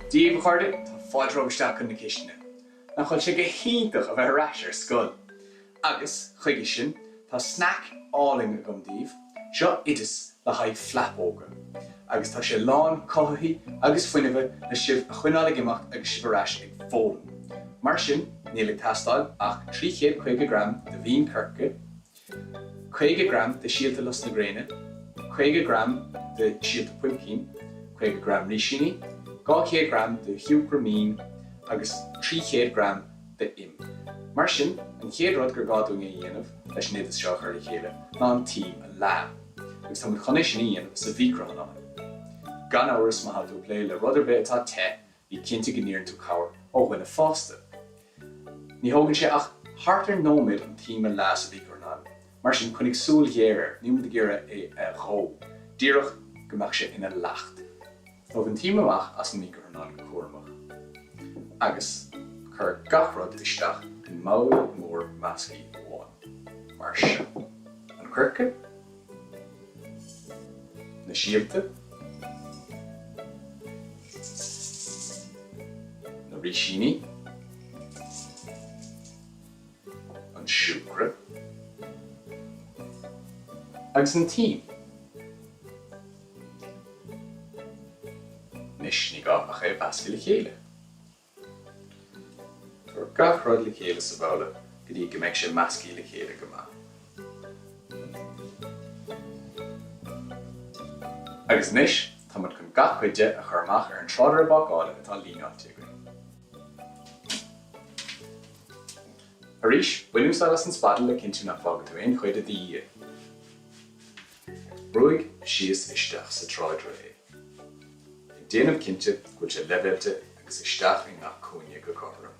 Díobh chuirde tá fáil roisteach chun na cistine. Na chuil sé go hiontach a bheith ar Ar Scoil. Agus, chuige sin, tá snack áling agam díobh, seo oideas le haghaidh Flapóga. Agus tá sé lán cothaithe agus fuinneamh le sibh a chuineála imeach agus sibh ar ais ag fólam. Mar sin, níl ag tastáil ach 350 gram de bhíon curca, 50 gram de síalta los na gréine, 50 gram de síalta pumpkin, 50 gram rísíní, 200 gram de hiúcramín agus 300 gram de im. Mar sin, an chéad rud gur gádún a dhéanamh leis an oideas seo chuir chéile ná an tí a lá. Agus tá chuné sin dhéanamh sa bhícrán an. Gan áras má hadú lé le rudidir bit atá te hí cinnte go níorann tú cabhar ó bhaine fásta. Ní hógann sé ach thart ar nóid an tí a lá sa bhícrán. Mar sin chunig súil dhéire ní muid ggéire é ró. Díreach go mbeadh sé ina leacht. Tá an tí amach as an bhícrán cuairmach. Agus chur gach rud isteach in máil mór meascaí amháin. Mar sin. An curca, na síalta, na rísíní, an siúcra, agus an tí. Nis ní gach a chéibh meascaí le chéile. Fuair gach rud le chéile sa bhogha go dtí go mbeadh sé meascaí le chéile go maith. Agus nis, tá muid chun gach chuide a churmach ar an trádáir bágála atá líneáilte go. Arís, buinúsá las an spadal le cinnte nach fágad tú aon chuide dí. Brúig síos isteach sa tráidre é. Ag déanamh cinnte gúil sé leibhéilte agus isteach in nach cúine go cóthram.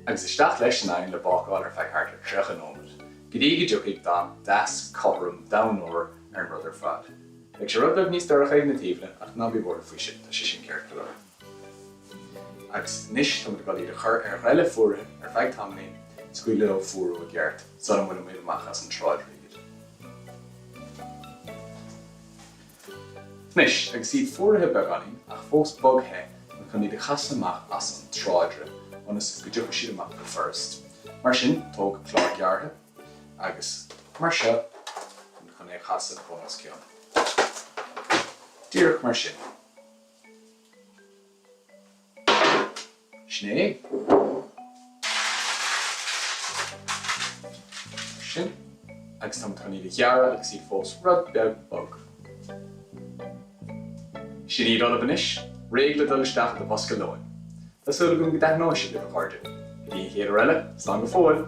Agus isteach leis an aghaidh le bágáil ar feicthart le creach an ómad. Go dtí go dtiocfaidh dá das cóthram domhnóir ar an rud ar fad. Ag sé rud níos dora chéad na tíbhne ach ná bhí bhór faoi sin tá sé sin ceart go leir. Agus nis tá muid go dtí chur ar réile fuaire ar feadh tamnaí scuil le ó fuairú a gceart sa an bhfuil muid amach as an tráidre iad. Nis, agus iad fuairithe beaganaí ach fós bogthe na chun iad a chas amach as an tráidre ónas go dtiocfaidh siad amach go first. Mar sin tóg chláirgeartha agus mar seo na chun é chas a bónas ceann. Díreach mar sin. Sné. Sin. Agus tam chun iad a ghearra agus iad fós rud beag bog. Sin iad anna bhanis, régla dul isteach do bosca loin. Tásúla gom go deithnáisiú le bh chuirde. Go dtí chéad eile, slán go fóil.